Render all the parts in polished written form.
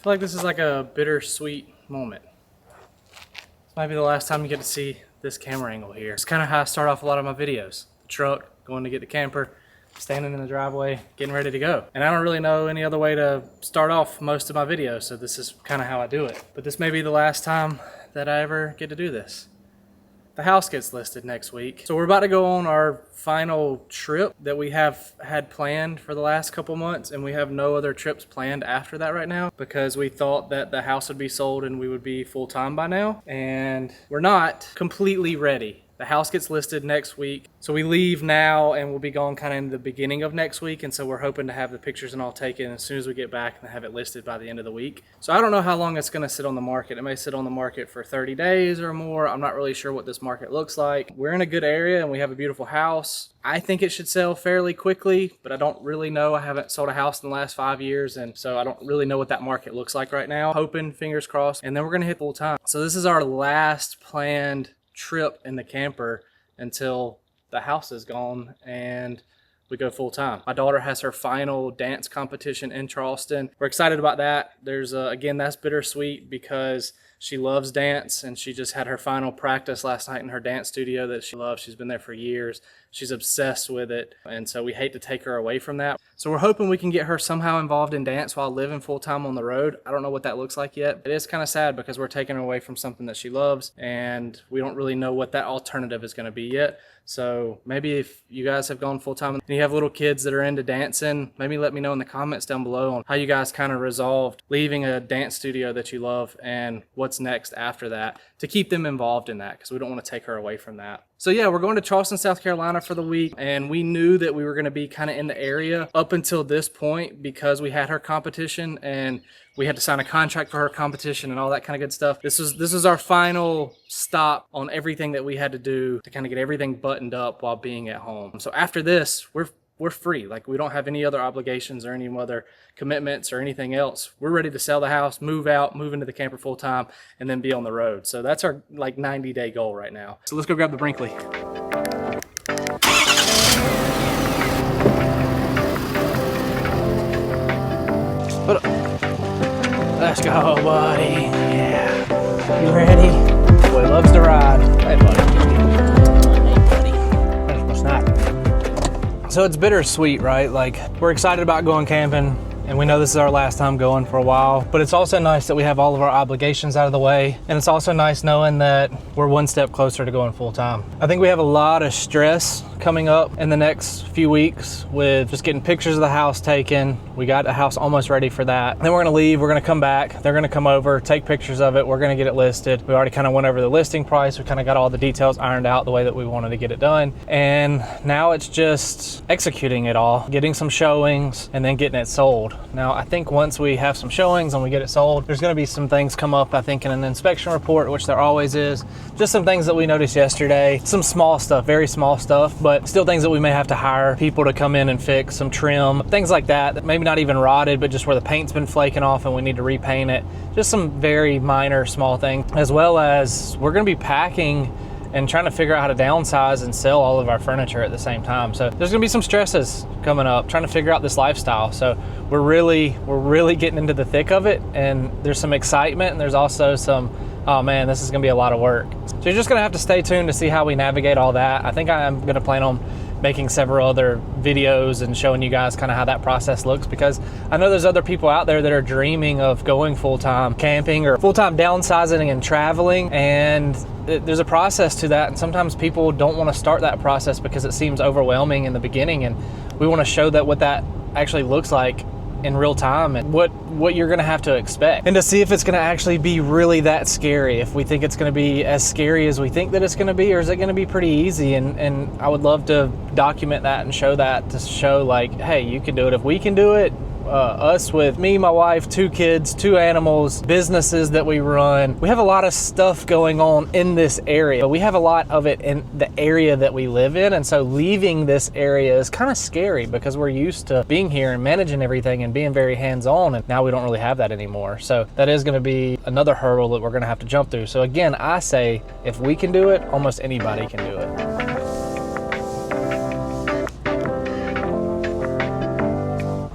feel like this is like a bittersweet moment. This might be the last time you get to see this camera angle here. It's kind of how I start off a lot of my videos. The truck, going to get the camper, standing in the driveway, getting ready to go. And I don't really know any other way to start off most of my videos, so this is kind of how I do it. But this may be the last time that I ever get to do this. The house gets listed next week. So we're about to go on our final trip that we have had planned for the last couple months, and we have no other trips planned after that right now because we thought that the house would be sold and we would be full-time by now, and we're not completely ready. The house gets listed next week. So we leave now and we'll be gone kind of in the beginning of next week. And so we're hoping to have the pictures and all taken as soon as we get back and have it listed by the end of the week. So I don't know how long it's going to sit on the market. It may sit on the market for 30 days or more. I'm not really sure what this market looks like. We're in a good area and we have a beautiful house. I think it should sell fairly quickly, but I don't really know. I haven't sold a house in the last 5 years, and so I don't really know what that market looks like right now. Hoping, fingers crossed, and then we're going to hit full time. So this is our last planned trip in the camper until the house is gone and we go full time. My daughter has her final dance competition in Charleston. We're excited about that. There's again, that's bittersweet because she loves dance and she just had her final practice last night in her dance studio that she loves. She's been there for years. She's obsessed with it. And so we hate to take her away from that. So we're hoping we can get her somehow involved in dance while living full time on the road. I don't know what that looks like yet. It is kind of sad because we're taking her away from something that she loves and we don't really know what that alternative is going to be yet. So maybe if you guys have gone full time and you have little kids that are into dancing, maybe let me know in the comments down below on how you guys kind of resolved leaving a dance studio that you love and what's next after that to keep them involved in that, because we don't want to take her away from that. So yeah, we're going to Charleston, South Carolina for the week, and we knew that we were going to be kind of in the area up until this point because we had her competition and we had to sign a contract for her competition and all that kind of good stuff. This is our final stop on everything that we had to do to kind of get everything buttoned up while being at home. So after this, we're free. Like, we don't have any other obligations or any other commitments or anything else. We're ready to sell the house, move out, move into the camper full time, and then be on the road. So that's our like 90-day goal right now. So let's go grab the Brinkley. Let's go, buddy. Yeah. You ready? Boy loves to ride. Hey, buddy. There's my snack. So it's bittersweet, right? Like, we're excited about going camping, and we know this is our last time going for a while, but it's also nice that we have all of our obligations out of the way, and it's also nice knowing that we're one step closer to going full time. I think we have a lot of stress coming up in the next few weeks with just getting pictures of the house taken. We got the house almost ready for that. Then we're gonna leave, we're gonna come back, they're gonna come over, take pictures of it, we're gonna get it listed. We already kind of went over the listing price, we kind of got all the details ironed out the way that we wanted to get it done. And now it's just executing it all, getting some showings, and then getting it sold. Now, I think once we have some showings and we get it sold, there's gonna be some things come up, I think, in an inspection report, which there always is. Just some things that we noticed yesterday, some small stuff, very small stuff, but still things that we may have to hire people to come in and fix, some trim, things like that maybe not even rotted, but just where the paint's been flaking off and we need to repaint it. Just some very minor, small things, as well as we're gonna be packing and trying to figure out how to downsize and sell all of our furniture at the same time. So there's gonna be some stresses coming up, trying to figure out this lifestyle. So we're really getting into the thick of it, and there's some excitement and there's also some, oh man, this is gonna be a lot of work. So you're just gonna have to stay tuned to see how we navigate all that. I think I am gonna plan on making several other videos and showing you guys kind of how that process looks, because I know there's other people out there that are dreaming of going full-time camping or full-time downsizing and traveling, and there's a process to that, and sometimes people don't want to start that process because it seems overwhelming in the beginning, and we want to show that what that actually looks like in real time and what you're gonna have to expect, and to see if it's gonna actually be really that scary, if we think it's gonna be as scary as we think that it's gonna be, or is it gonna be pretty easy. And I would love to document that and show that, to show like, hey, you can do it. If we can do it, us with me, my wife, 2 kids, 2 animals, businesses that we run. We have a lot of stuff going on in this area, but we have a lot of it in the area that we live in. And so leaving this area is kind of scary because we're used to being here and managing everything and being very hands-on. And now we don't really have that anymore. So that is going to be another hurdle that we're going to have to jump through. So again, I say if we can do it, almost anybody can do it.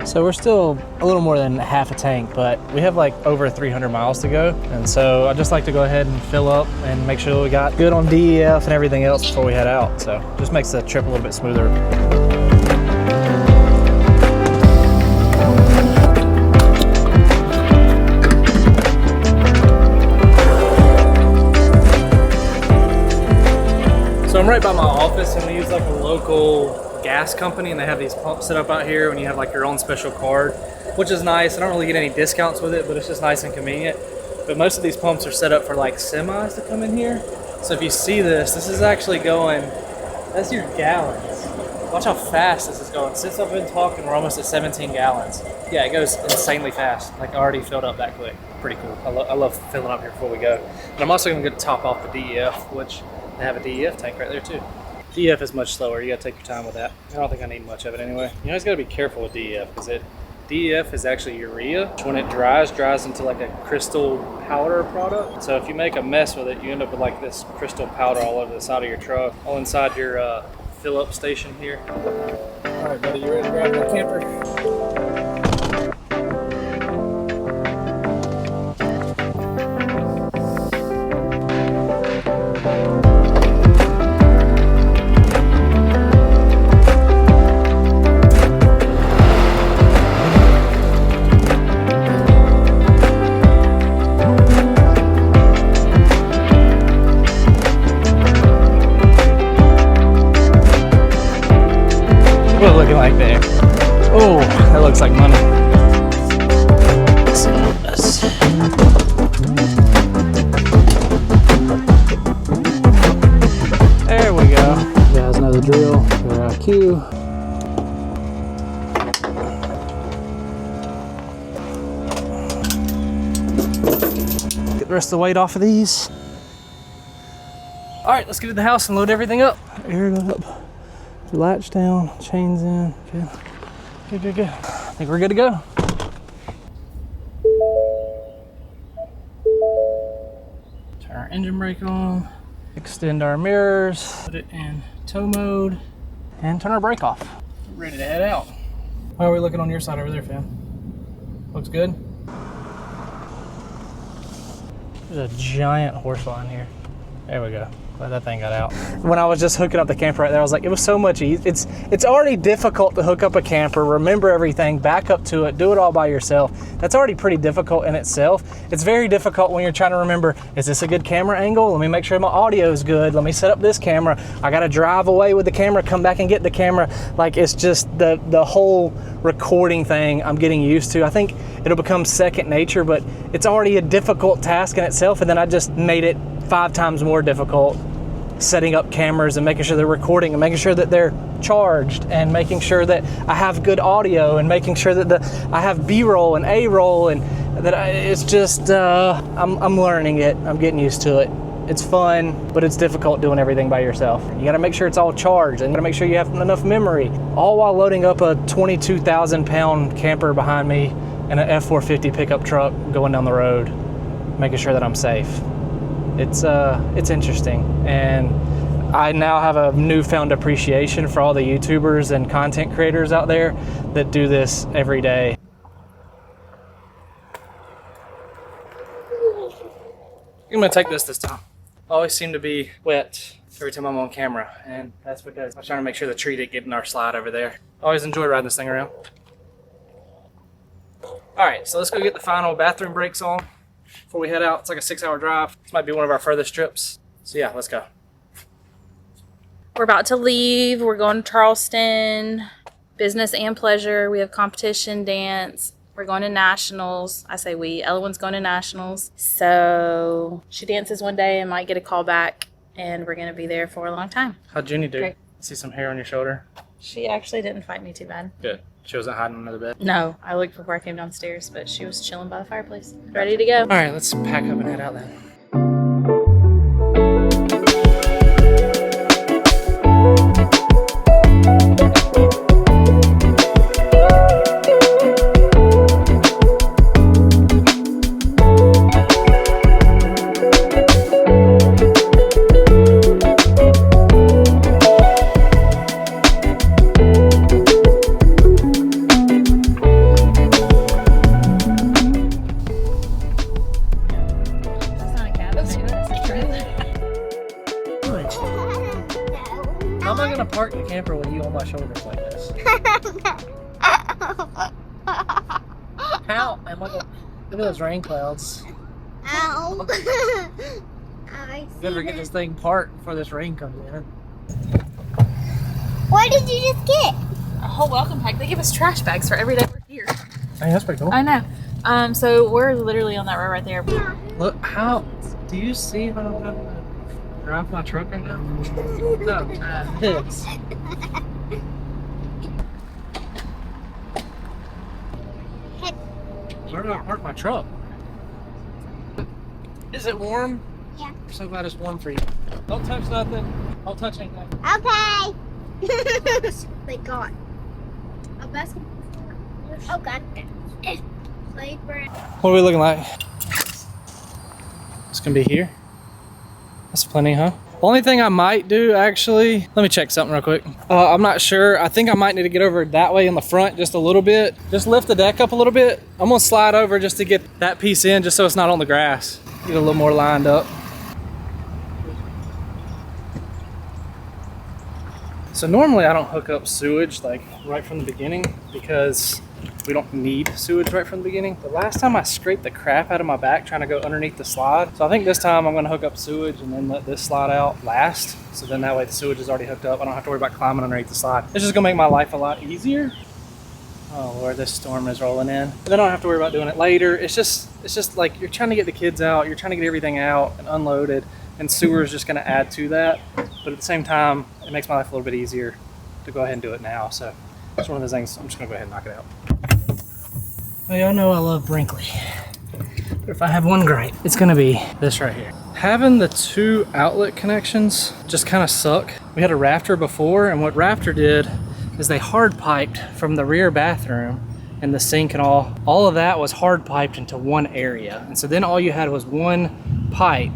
So we're still a little more than half a tank, but we have like over 300 miles to go. And so I just like to go ahead and fill up and make sure that we got good on DEF and everything else before we head out. So just makes the trip a little bit smoother. So I'm right by my office, and we use like a local gas company, and they have these pumps set up out here when you have like your own special card, which is nice. I don't really get any discounts with it, but it's just nice and convenient. But most of these pumps are set up for like semis to come in here. So if you see this, this is actually going, that's your gallons. Watch how fast this is going. Since I've been talking, we're almost at 17 gallons. Yeah, it goes insanely fast. Like already filled up that quick. Pretty cool. I love filling up here before we go. And I'm also gonna get to top off the DEF, which they have a DEF tank right there too. DEF is much slower. You gotta take your time with that. I don't think I need much of it anyway. You always gotta be careful with DEF because DEF is actually urea. When it dries into like a crystal powder product. So if you make a mess with it, you end up with like this crystal powder all over the side of your truck, all inside your fill up station here. All right, buddy, you ready to grab that camper? What looking like there? Oh, that looks like money. Let's see this. There we go. You guys know the drill. Your IQ. Get the rest of the weight off of these. All right, let's get to the house and load everything up. Air it up. Latch down, chains in. Good. I think we're good to go. Turn our engine brake on, extend our mirrors, put it in tow mode, and turn our brake off. We're ready to head out. How are we looking on your side over there, fam? Looks good? There's a giant horse line here. There we go. Glad that thing got out. When I was just hooking up the camper right there, I was like, it was so much easier. It's already difficult to hook up a camper, remember everything, back up to it, do it all by yourself. That's already pretty difficult in itself. It's very difficult when you're trying to remember, is this a good camera angle? Let me make sure my audio is good. Let me set up this camera. I gotta drive away with the camera, come back and get the camera. Like, it's just the whole recording thing I'm getting used to. I think it'll become second nature, but it's already a difficult task in itself, and then I just made it 5 times more difficult, setting up cameras and making sure they're recording and making sure that they're charged and making sure that I have good audio and making sure that I have B-roll and A-roll, and that it's just I'm learning it. I'm getting used to it. It's fun, but it's difficult doing everything by yourself. You gotta make sure it's all charged and you gotta make sure you have enough memory, all while loading up a 22,000 pound camper behind me and an F450 pickup truck going down the road, making sure that I'm safe. It's interesting, and I now have a newfound appreciation for all the YouTubers and content creators out there that do this every day. I'm gonna take this time. I always seem to be wet every time I'm on camera, and that's because I'm trying to make sure the tree didn't get in our slide over there. I always enjoy riding this thing around. All right, so let's go get the final bathroom brakes on before we head out. It's like a 6-hour drive. This might be one of our furthest trips. So yeah, let's go. We're about to leave. We're going to Charleston, business and pleasure. We have competition dance. We're going to nationals. I say we. Ella going to nationals. So she dances one day and might get a call back, and we're going to be there for a long time. How'd Jenny do? Great. See some hair on your shoulder? She actually didn't fight me too bad. Good. She wasn't hiding under the bed? No, I looked before I came downstairs, but she was chilling by the fireplace. Ready to go. All right, let's pack up and head out then. park the camper with you on my shoulders like this? How? And look at those rain clouds. Ow. Better get this thing parked before this rain comes in. What did you just get? A whole welcome pack. They give us trash bags for every day we're here. Hey, that's pretty cool. I know. So we're literally on that road right there. Look, how do you see how I'm gonna drive my truck right now? No, this. Where do I park my truck? Is it warm? Yeah. I'm so glad it's warm for you. Don't touch nothing. Don't touch anything. Okay. They got a basketball. Oh God. Playground. What are we looking like? It's gonna be here. That's plenty, huh? The only thing I might do, actually, let me check something real quick. I'm not sure. I think I might need to get over that way in the front just a little bit. Just lift the deck up a little bit. I'm gonna slide over just to get that piece in, just so it's not on the grass. Get a little more lined up. So normally I don't hook up sewage like right from the beginning because we don't need sewage right from the beginning. The last time I scraped the crap out of my back trying to go underneath the slide. So I think this time I'm gonna hook up sewage and then let this slide out last. So then that way the sewage is already hooked up. I don't have to worry about climbing underneath the slide. It's just gonna make my life a lot easier. Oh Lord, this storm is rolling in. But then I don't have to worry about doing it later. It's just like you're trying to get the kids out, you're trying to get everything out and unloaded, and sewer is just gonna add to that. But at the same time, it makes my life a little bit easier to go ahead and do it now. So it's one of those things, I'm just gonna go ahead and knock it out. Well, y'all know I love Brinkley. But if I have one gripe, it's gonna be this right here. Having the two outlet connections just kind of suck. We had a rafter before, and what rafter did is they hard piped from the rear bathroom and the sink and all of that was hard piped into one area. And so then all you had was one pipe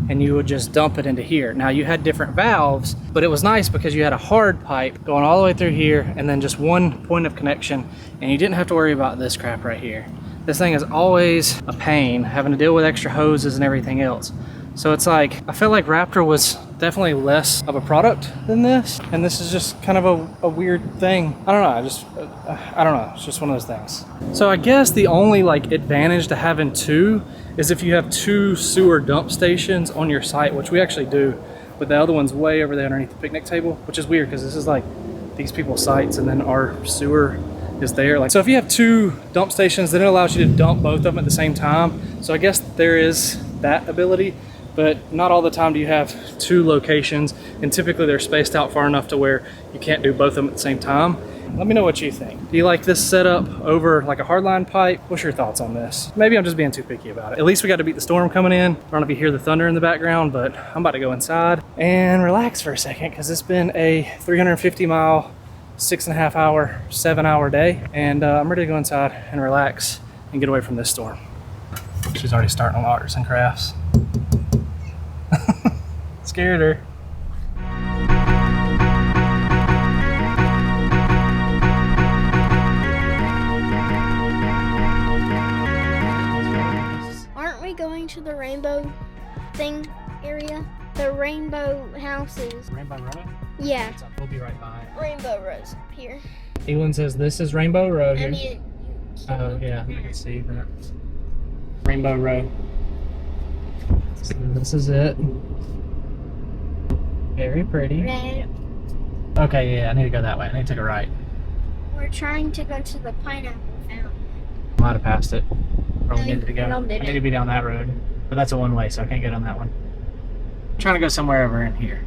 and you would just dump it into here. Now you had different valves, but it was nice because you had a hard pipe going all the way through here and then just one point of connection, and you didn't have to worry about this crap right here. This thing is always a pain, having to deal with extra hoses and everything else. So it's like, I felt like Raptor was definitely less of a product than this, and this is just kind of a weird thing. I don't know, I don't know, it's just one of those things. So I guess the only like advantage to having two is if you have two sewer dump stations on your site, which we actually do, but the other one's way over there underneath the picnic table, which is weird because this is like these people's sites and then our sewer is there. Like, so if you have two dump stations, then it allows you to dump both of them at the same time. So I guess there is that ability, but not all the time do you have two locations, and typically they're spaced out far enough to where you can't do both of them at the same time. Let me know what you think. Do you like this setup over like a hardline pipe? What's your thoughts on this? Maybe I'm just being too picky about it. At least we got to beat the storm coming in. I don't know if you hear the thunder in the background, but I'm about to go inside and relax for a second because it's been a 350 mile, 6.5 hour, 7-hour day, and I'm ready to go inside and relax and get away from this storm. She's already starting on arts and crafts. Scared her. Aren't we going to the rainbow thing area? The rainbow houses. Rainbow Row? Yeah. We'll be right by. Rainbow Rose up here. Ewan says this is Rainbow Row here. And you Oh yeah, I can see that. Rainbow Row. So this is it. Very pretty. red. Okay, yeah, I need to go that way. I need to take a right. We're trying to go to the pineapple fountain. Might have passed it. Where we No, needed to go. you I didn't. need to be down that road. But that's a one-way, so I can't get on that one. I'm trying to go somewhere over in here.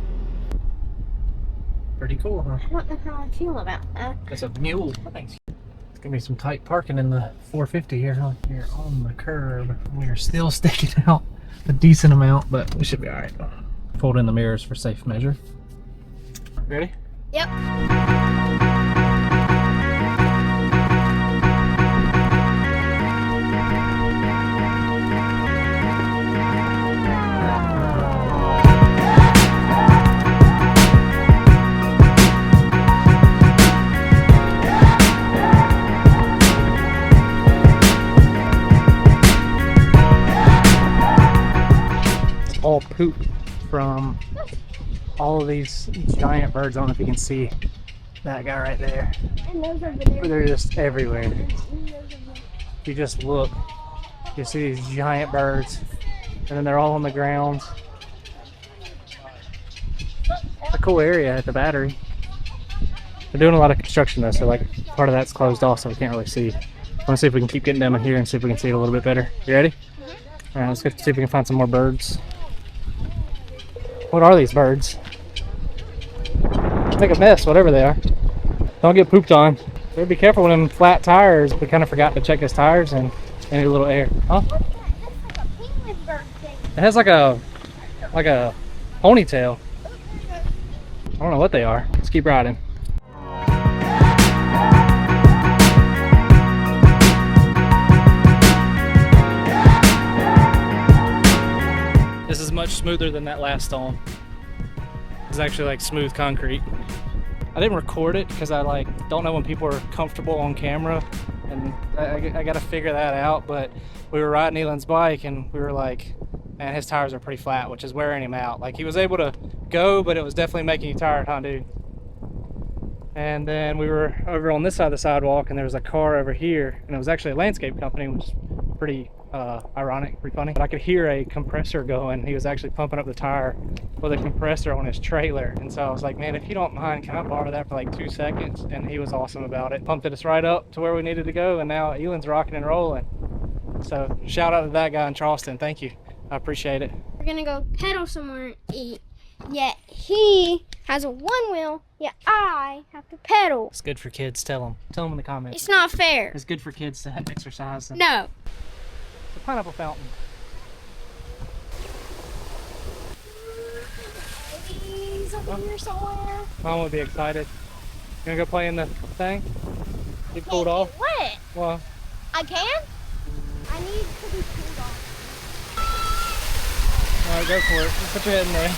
Pretty cool, huh? I don't know how I feel about that. It's a mule. Thanks. It's gonna be some tight parking in the 450 here, huh? Here on the curb. We are still sticking out a decent amount, but we should be all right. Fold in the mirrors for safe measure. Ready? Yep. All poop from all of these giant birds. I don't know if you can see that guy right there. And those over there. They're just everywhere. And those over there. If you just look, you see these giant birds, and then they're all on the ground. It's a cool area at the battery. They're doing a lot of construction though, so like part of that's closed off, so we can't really see. I want to see if we can keep getting down here and see if we can see it a little bit better. You ready? All right, let's go see if we can find some more birds. What are these birds? Make a mess, whatever they are. Don't get pooped on. So be careful with them flat tires. We kind of forgot to check his tires and need a little air. Huh? That's like a penguin bird thing. It has like a ponytail. I don't know what they are. Let's keep riding. This is much smoother than that last storm. It's actually like smooth concrete. I didn't record it because I like don't know when people are comfortable on camera, and I got to figure that out. But we were riding Elan's bike and we were like, man, his tires are pretty flat, which is wearing him out. Like he was able to go, but it was definitely making you tired, huh, dude? And then we were over on this side of the sidewalk, and there was a car over here, and it was actually a landscape company, which is pretty ironic, pretty funny. But I could hear a compressor going. He was actually pumping up the tire with a compressor on his trailer. And so I was like, man, if you don't mind, can I borrow that for like 2 seconds? And he was awesome about it. Pumped us right up to where we needed to go, and now Elan's rocking and rolling. So shout out to that guy in Charleston. Thank you. I appreciate it. We're gonna go pedal somewhere and eat. Yet he has a one wheel, yet I have to pedal. It's good for kids. Tell them. Tell them in the comments. It's not fair. It's good for kids to exercise. No. It's a pineapple fountain. He's over here somewhere. Mom would be excited. You gonna go play in the thing? Get cooled off? What? Well, I can? I need to be cooled off. alright, go for it. Put your head in there.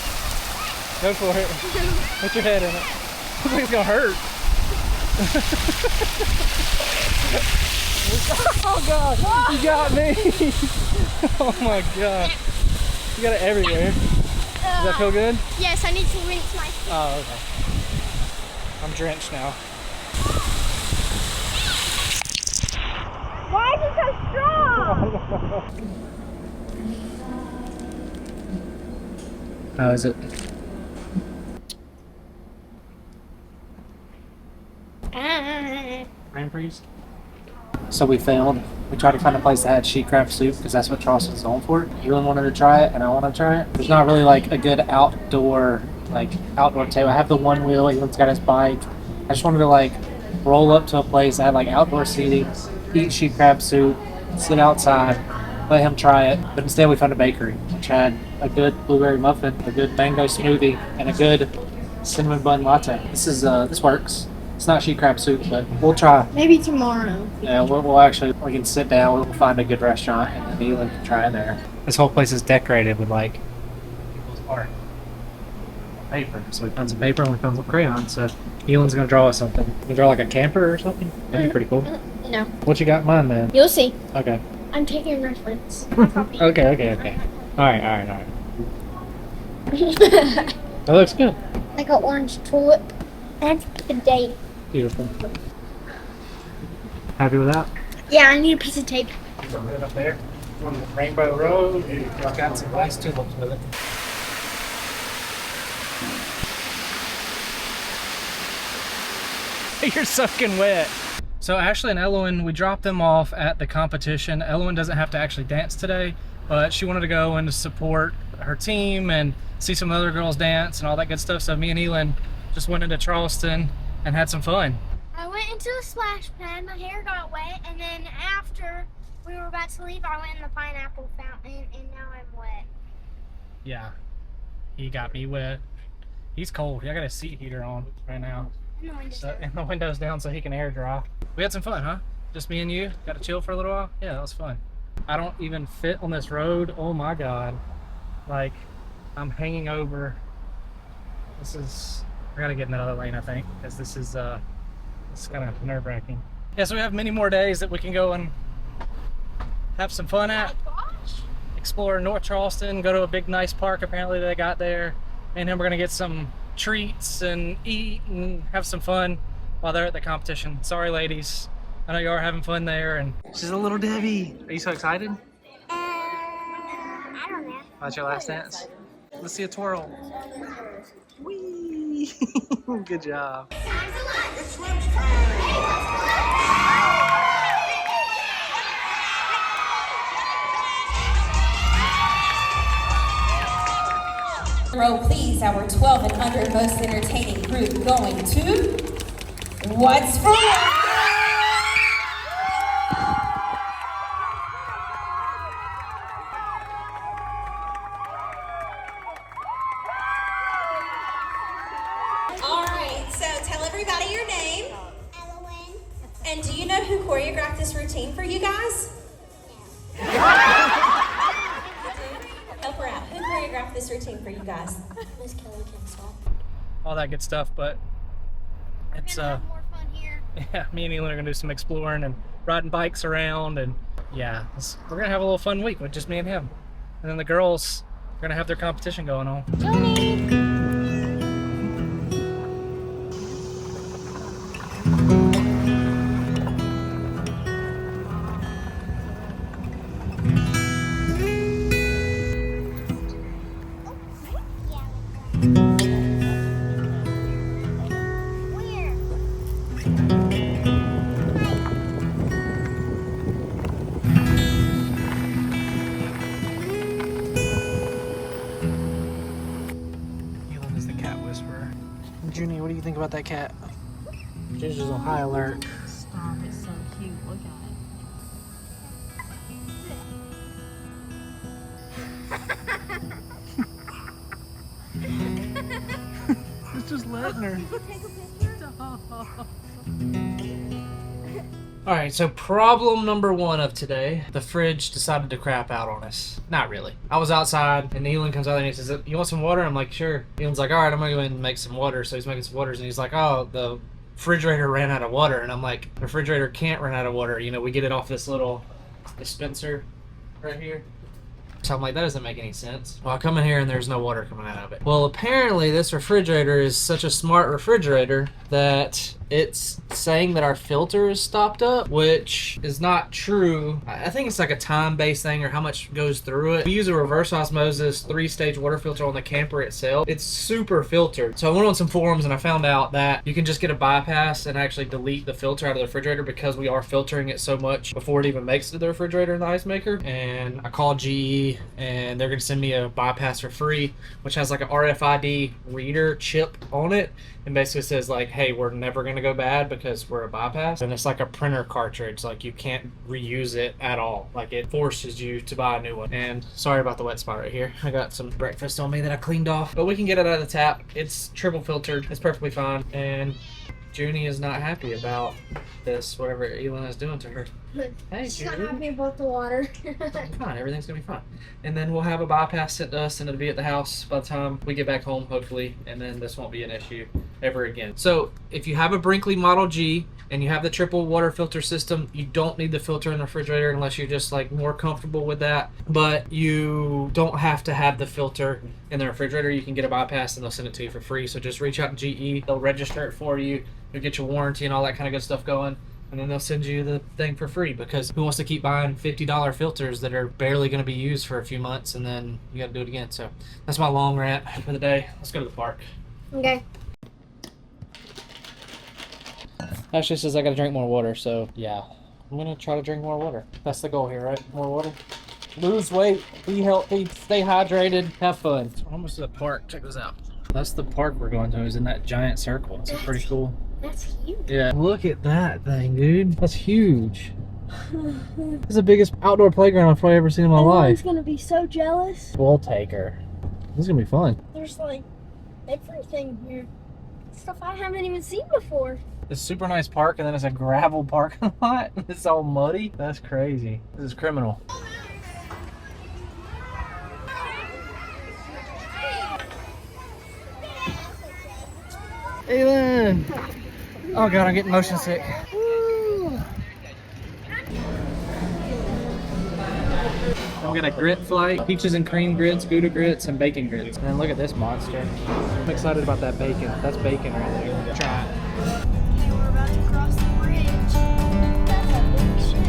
Go for it. Put your head in it. I think it's gonna hurt. Oh god, you got me. Oh my god. You got it everywhere. Does that feel good? Yes, I need to rinse my feet. Oh, okay. I'm drenched now. Why is it so strong? How is it? Rain freeze? So we failed. We tried to find a place that had sheet craft soup because that's what Charleston's known for. Ewan wanted to try it and I want to try it. There's not really like a good outdoor table. I have the one wheel, Ewan's got his bike. I just wanted to like roll up to a place that had like outdoor seating, eat sheet crab soup, sit outside, let him try it. But instead we found a bakery which had a good blueberry muffin, a good mango smoothie, and a good cinnamon bun latte. This works. It's not sheet crab soup, but we'll try. Maybe tomorrow. Yeah, we can sit down, we'll find a good restaurant, and then Elan can try it there. This whole place is decorated with like people's art. Paper. So we found some paper and we found some crayons, so Elan's gonna draw us something. You can draw like a camper or something? That'd be pretty cool. No. What you got in mind then? You'll see. Okay. I'm taking reference. Okay. Alright. That looks good. Like an orange tulip. That's a date. Beautiful. Happy with that? Yeah, I need a piece of tape. Right up there on the Rainbow Road. I've got some nice tulips with it. You're soaking wet. So Ashley and Elowen, we dropped them off at the competition. Elowen doesn't have to actually dance today, but she wanted to go and to support her team and see some other girls dance and all that good stuff. So me and Elan just went into Charleston and had some fun. I went into the splash pad, my hair got wet, and then after we were about to leave, I went in the pineapple fountain, and now I'm wet. Yeah, he got me wet. He's cold. I got a seat heater on right now. And the window's down so he can air dry. We had some fun, huh? Just me and you? Got to chill for a little while? Yeah, that was fun. I don't even fit on this road. Oh my God. Like, I'm hanging over. I gotta get in another lane, I think, because this is kind of nerve-wracking. Yeah, so we have many more days that we can go and have some fun at. Explore North Charleston, go to a big nice park apparently they got there, and then we're gonna get some treats and eat and have some fun while they're at the competition. Sorry, ladies. I know you are having fun there, and she's a little Debbie. Are you so excited? I don't know. About your last dance? Let's see a twirl. Whee! Good job. Row, please, our 12 and under most entertaining group going to What's for Lunch? All right, so tell everybody your name. Elowen. And do you know who choreographed this routine for you guys? Help her out. Who choreographed this routine for you guys? Miss Kelly can stop. All that good stuff, but it's We're gonna have more fun here. yeah, me and Elin are gonna do some exploring and riding bikes around, and yeah, we're gonna have a little fun week with just me and him. And then the girls are gonna have their competition going on. Elin is the cat whisperer. Junie, what do you think about that cat? Ginger's on high alert. Stop, it's so cute. Look at It's just letting her. Alright, so problem number one of today. The fridge decided to crap out on us. Not really. I was outside and Elin comes out and he says, "You want some water?" I'm like, "Sure." Elin's like, "Alright, I'm gonna go in and make some water." So he's making some waters and he's like, "Oh, the refrigerator ran out of water." And I'm like, "The refrigerator can't run out of water. You know, we get it off this little dispenser right here." So I'm like, that doesn't make any sense. Well, I come in here and there's no water coming out of it. Well, apparently this refrigerator is such a smart refrigerator that it's saying that our filter is stopped up, which is not true. I think it's like a time-based thing or how much goes through it. We use a reverse osmosis 3-stage water filter on the camper itself. It's super filtered. So I went on some forums and I found out that you can just get a bypass and actually delete the filter out of the refrigerator because we are filtering it so much before it even makes it to the refrigerator and the ice maker. And I called GE and they're gonna send me a bypass for free, which has like an RFID reader chip on it and basically says like, hey, we're never gonna go bad because we're a bypass. And it's like a printer cartridge, like you can't reuse it at all. Like it forces you to buy a new one. And sorry about the wet spot right here. I got some breakfast on me that I cleaned off, but we can get it out of the tap. It's triple filtered, it's perfectly fine. And Junie is not happy about this, whatever Elin is doing to her. Hey, She's not Junie. happy about the water. Fine, everything's gonna be fine. And then we'll have a bypass sent to us and it'll be at the house by the time we get back home, hopefully, and then this won't be an issue ever again. So if you have a Brinkley Model G and you have the triple water filter system, you don't need the filter in the refrigerator unless you're just like more comfortable with that. But you don't have to have the filter in the refrigerator. You can get a bypass and they'll send it to you for free. So just reach out to GE, they'll register it for you, you'll get your warranty and all that kind of good stuff going. And then they'll send you the thing for free because who wants to keep buying $50 filters that are barely going to be used for a few months and then you got to do it again. So that's my long rant for the day. Let's go to the park. Okay. Ashley says I got to drink more water, so yeah, I'm going to try to drink more water. That's the goal here, right? More water. Lose weight, be healthy, stay hydrated, have fun. So we're almost to the park. Check this out. That's the park we're going to, is in that giant circle. It's pretty cool. That's huge. Yeah. Look at that thing, dude. That's huge. It's the biggest outdoor playground I've probably ever seen in my life. Everyone's gonna be so jealous. We'll take her. This is gonna be fun. There's like everything here. Stuff I haven't even seen before. It's a super nice park, and then it's a gravel parking lot. It's all muddy. That's crazy. This is criminal. Elin! Oh god, I'm getting motion sick. Woo. Then we got a grit flight, peaches and cream grits, Gouda grits, and bacon grits. And then look at this monster. I'm excited about that bacon. That's bacon right there. Try it. Okay, we're about to cross the bridge. That's a big ship.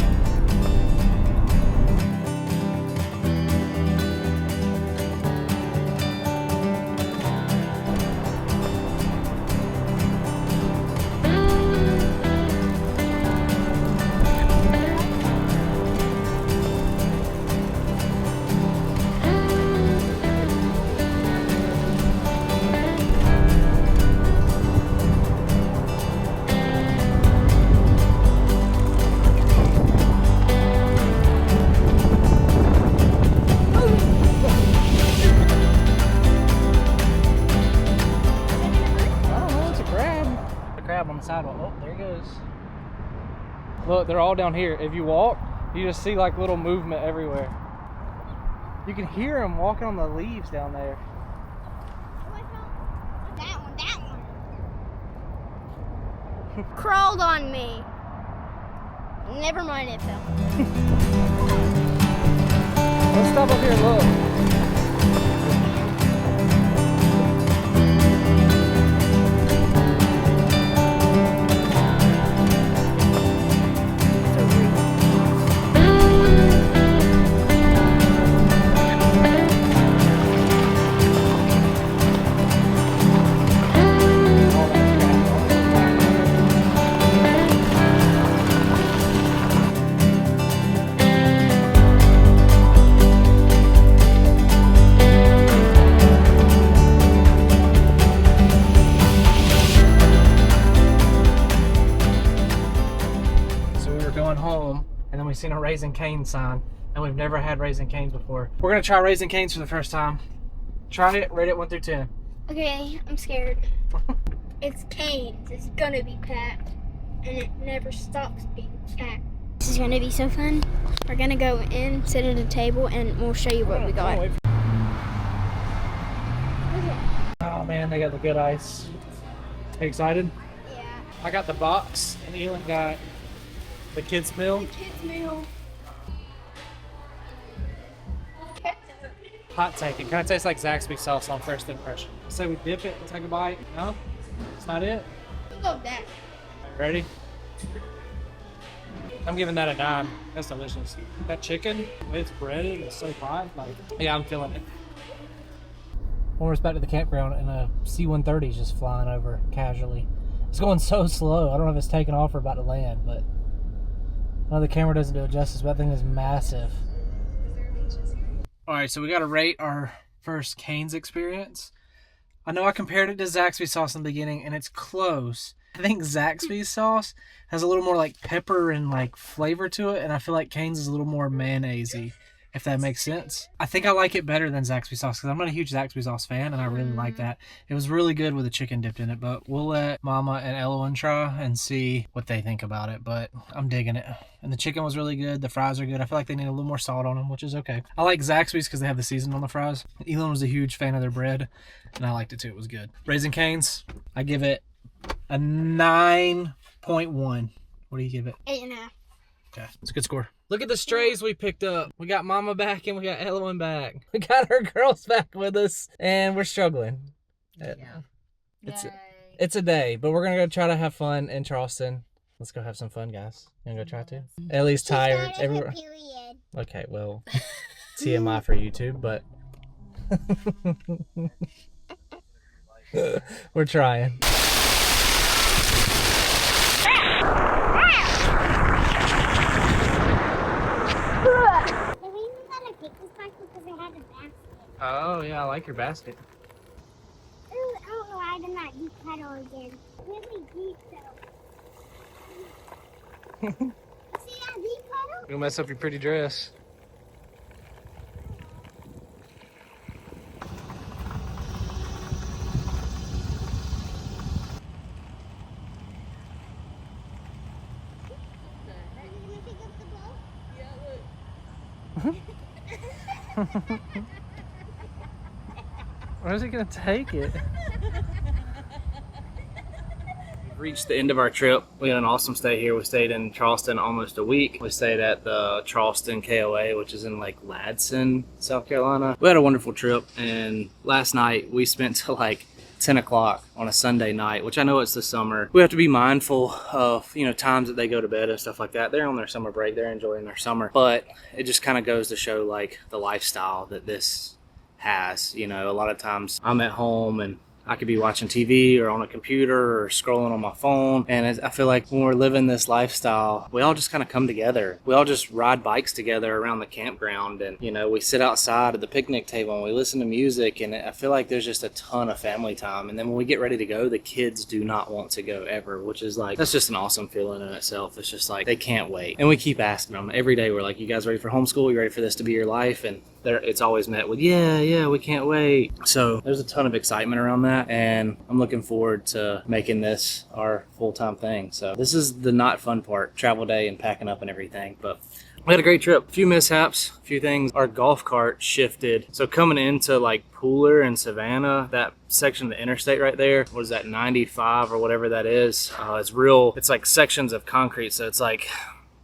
On the sidewalk. Oh, there he goes. Look, they're all down here. If you walk, you just see like little movement everywhere. You can hear them walking on the leaves down there. That one. Crawled on me. Never mind, it fell. Let's stop up here and look. Home, and then we seen a Raising Cane's sign, and we've never had Raising Cane's before. We're gonna try Raising Cane's for the first time. Try it, rate it 1 through 10. Okay, I'm scared. It's Cane's. It's gonna be packed, and it never stops being packed. This is gonna be so fun. We're gonna go in, sit at a table, and we'll show you what we got. Oh man, they got the good ice. Are you excited? Yeah. I got the box, and Elon got the kids' meal. The kids' meal. Hot take. It kind of tastes like Zaxby sauce on first impression. So we dip it and take a bite. No? It's not it? I love that. Ready? I'm giving that a 9. That's delicious. That chicken, the way it's breaded, it's so hot. Like, yeah, I'm feeling it. When we're back to the campground, and a C-130 is just flying over casually. It's going so slow. I don't know if it's taking off or about to land, but I know the camera doesn't do it justice, but that thing is massive. All right, so we got to rate our first Cane's experience. I know I compared it to Zaxby sauce in the beginning, and it's close. I think Zaxby's sauce has a little more like pepper and like flavor to it, and I feel like Cane's is a little more mayonnaise-y, if that makes sense. I think I like it better than Zaxby sauce because I'm not a huge Zaxby sauce fan, and I really like that. It was really good with the chicken dipped in it, but we'll let Mama and Elowen try and see what they think about it, but I'm digging it. And the chicken was really good. The fries are good. I feel like they need a little more salt on them, which is okay. I like Zaxby's because they have the seasoning on the fries. Elon was a huge fan of their bread, and I liked it too. It was good. Raising Cane's, I give it a 9.1. What do you give it? 8.5. Okay, it's a good score. Look at the strays we picked up. We got Mama back and we got Elowen back. We got our girls back with us, and we're struggling. Yeah. It's a day, but we're gonna go try to have fun in Charleston. Let's go have some fun, guys. You wanna go try to? Ellie's tired. Okay, well, TMI for YouTube, but we're trying. Oh yeah, I like your basket. Ooh, oh, I did not deep pedal again. Really deep pedal. See that deep pedal? You'll mess up your pretty dress. Where's he gonna take it? reached the end of our trip. We had an awesome stay here. We stayed in Charleston almost a week. We stayed at the Charleston KOA, which is in like Ladson, South Carolina. We had a wonderful trip, and last night we spent till like 10 o'clock on a Sunday night, which I know it's the summer. We have to be mindful of, you know, times that they go to bed and stuff like that. They're on their summer break. They're enjoying their summer. But it just kind of goes to show like the lifestyle that this has. You know, a lot of times I'm at home and I could be watching TV or on a computer or scrolling on my phone. And I feel like when we're living this lifestyle, we all just kind of come together. We all just ride bikes together around the campground. And, you know, we sit outside at the picnic table and we listen to music. And I feel like there's just a ton of family time. And then when we get ready to go, the kids do not want to go ever, which is like, that's just an awesome feeling in itself. It's just like, they can't wait. And we keep asking them every day. We're like, you guys ready for homeschool? You ready for this to be your life? And it's always met with, yeah, we can't wait. So there's a ton of excitement around that, and I'm looking forward to making this our full-time thing. So this is the not fun part, travel day and packing up and everything. But we had a great trip. A few mishaps, a few things. Our golf cart shifted. So coming into like Pooler and Savannah, that section of the interstate right there, what is that, 95 or whatever that is, it's like sections of concrete. So it's like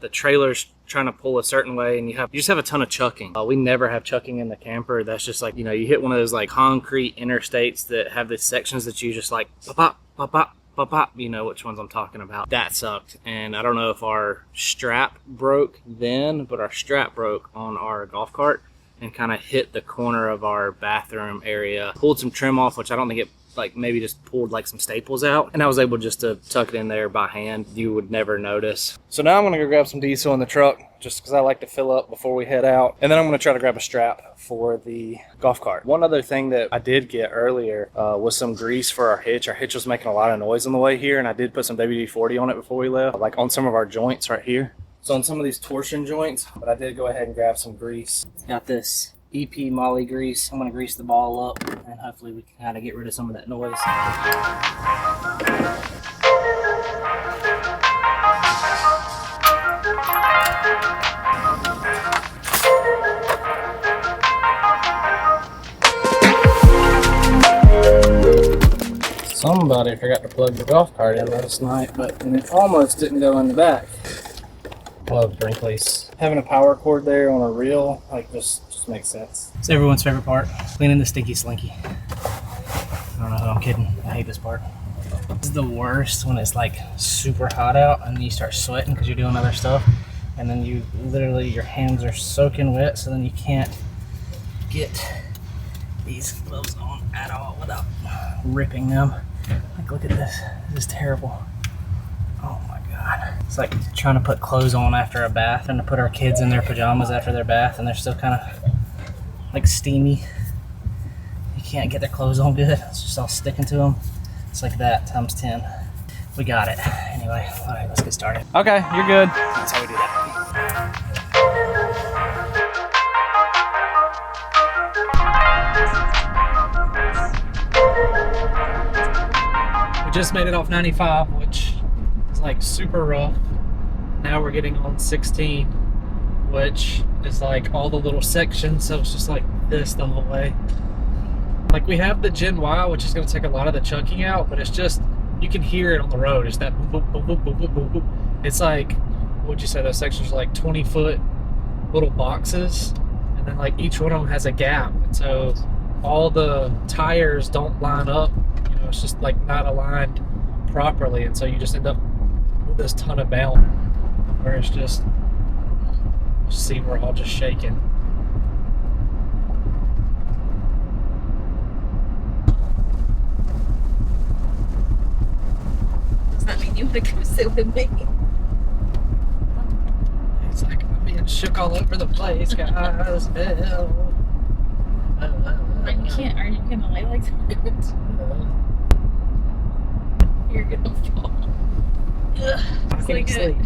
the trailer's trying to pull a certain way, and you just have a ton of chucking. We never have chucking in the camper. That's just like, you know, you hit one of those like concrete interstates that have these sections that you just like pop, pop, pop, pop, pop. You know which ones I'm talking about. That sucked. And I don't know if our strap broke then, but our strap broke on our golf cart and kind of hit the corner of our bathroom area. Pulled some trim off, which I don't think it, like, maybe just pulled like some staples out, and I was able just to tuck it in there by hand. You would never notice. So now I'm gonna go grab some diesel in the truck, just because I like to fill up before we head out, and then I'm gonna try to grab a strap for the golf cart. One other thing that I did get earlier was some grease for our hitch. Our hitch was making a lot of noise on the way here, and I did put some WD-40 on it before we left, like on some of our joints right here. So on some of these torsion joints, but I did go ahead and grab some grease. Got this EP Molly grease. I'm going to grease the ball up, and hopefully we can kind of get rid of some of that noise. Somebody forgot to plug the golf cart in last night, but it almost didn't go in the back. Love Brinkley's. Having a power cord there on a reel, like, just makes sense. It's everyone's favorite part, cleaning the stinky slinky. I don't know who I'm kidding. I hate this part. This is the worst when it's like super hot out and you start sweating because you're doing other stuff, and then you literally, your hands are soaking wet, so then you can't get these gloves on at all without ripping them. Like, look at this. This is terrible. Oh my God. It's like trying to put clothes on after a bath and to put our kids in their pajamas after their bath, and they're still kind of like steamy. You can't get their clothes on good. It's just all sticking to them. It's like that times 10. We got it. Anyway, all right, let's get started. Okay, you're good. That's how we do that. We just made it off 95, which is like super rough. Now we're getting on 16, which is like all the little sections, so it's just like this the whole way. Like, we have the Gen Y, which is going to take a lot of the chunking out, but it's just, you can hear it on the road. It's that boop, boop, boop, boop, boop, boop, boop. It's like, what'd you say, those sections are like 20-foot little boxes, and then like each one of them has a gap, and so all the tires don't line up. You know, it's just like not aligned properly, and so you just end up with this ton of bound where it's just, see, we're all just shaking. Does that mean you want to come sit with me? It's like I'm being shook all over the place, guys. Hell. You can't. Are you gonna lay like that? You're gonna fall. I can't sleep.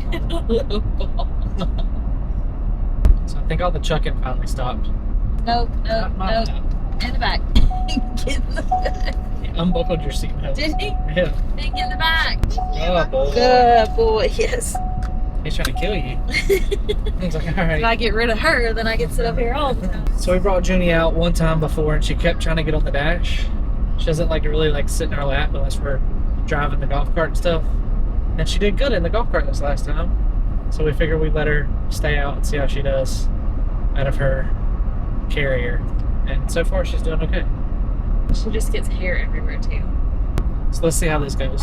So I think all the chucking finally stopped. Nope. In the back. Get in the back. He unbuckled your seatbelt. Did he? Yeah. Then get in the back. Oh, boy. Good boy, yes. He's trying to kill you. He's like, all right. If I get rid of her, then I can sit up here all the time. So we brought Junie out one time before, and she kept trying to get on the dash. She doesn't like to really like sit in our lap unless we're driving the golf cart and stuff. And she did good in the golf cart this last time. So we figured we'd let her stay out and see how she does out of her carrier. And so far she's doing okay. She just gets hair everywhere too. So let's see how this goes.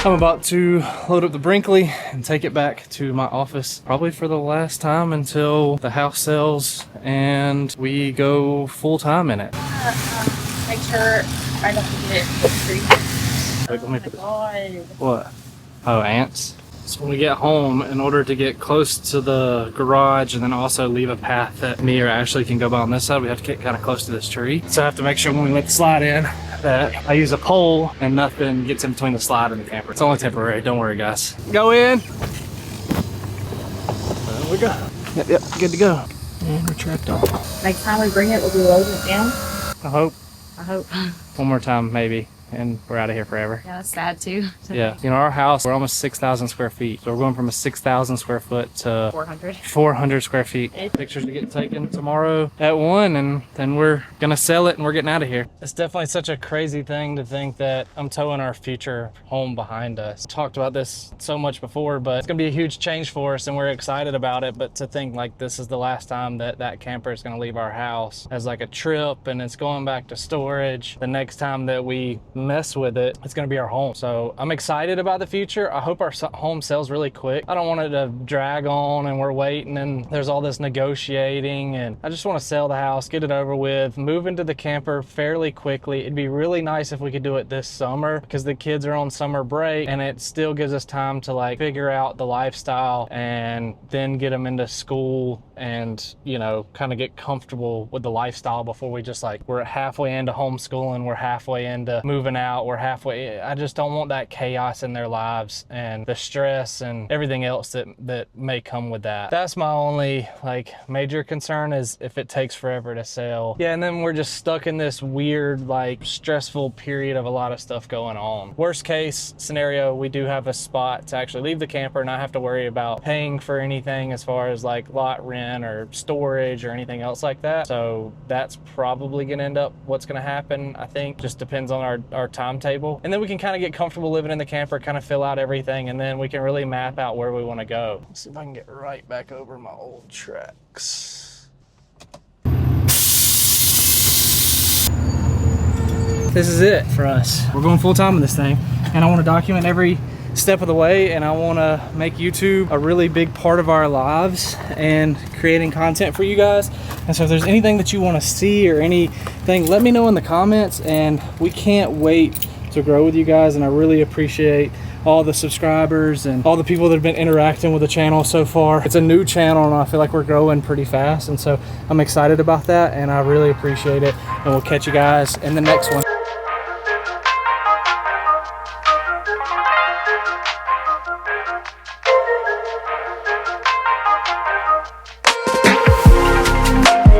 I'm about to load up the Brinkley and take it back to my office, probably for the last time until the house sells and we go full time in it. Make sure I don't get free. Wait, let me put God. What? Oh, ants. So when we get home, in order to get close to the garage and then also leave a path that me or Ashley can go by on this side, we have to get kind of close to this tree. So I have to make sure when we let the slide in that I use a pole and nothing gets in between the slide and the camper. It's only temporary, don't worry guys. Go in. There we go. Yep, good to go. And retract off. Next time we bring it, we'll be loading it down. I hope. I hope. One more time maybe. And we're out of here forever. Yeah, that's sad too. Yeah, you know, our house, we're almost 6,000 square feet. So we're going from a 6,000 square foot to 400 square feet. Pictures to get taken tomorrow at 1, and then we're gonna sell it and we're getting out of here. It's definitely such a crazy thing to think that I'm towing our future home behind us. Talked about this so much before, but it's gonna be a huge change for us and we're excited about it. But to think like this is the last time that that camper is gonna leave our house as like a trip and it's going back to storage. The next time that we mess with it, it's gonna be our home. So I'm excited about the future. I hope our home sells really quick. I don't want it to drag on and we're waiting and there's all this negotiating, and I just want to sell the house, get it over with, move into the camper fairly quickly. It'd be really nice if we could do it this summer because the kids are on summer break and it still gives us time to like figure out the lifestyle and then get them into school and, you know, kind of get comfortable with the lifestyle before we just like, we're halfway into homeschooling, we're halfway into moving out, we're halfway. I just don't want that chaos in their lives and the stress and everything else that may come with that. That's my only like major concern, is if it takes forever to sell. Yeah, and then we're just stuck in this weird like stressful period of a lot of stuff going on. Worst case scenario, we do have a spot to actually leave the camper and not have to worry about paying for anything as far as like lot rent or storage or anything else like that. So that's probably gonna end up what's gonna happen. I think just depends on our timetable, and then we can kind of get comfortable living in the camper, kind of fill out everything, and then we can really map out where we want to go. Let's see if I can get right back over my old tracks. This is it for us. We're going full time in this thing, and I want to document every step of the way, and I want to make YouTube a really big part of our lives and creating content for you guys. And so if there's anything that you want to see or anything, let me know in the comments, and we can't wait to grow with you guys. And I really appreciate all the subscribers and all the people that have been interacting with the channel so far. It's a new channel and I feel like we're growing pretty fast, and so I'm excited about that and I really appreciate it, and we'll catch you guys in the next one.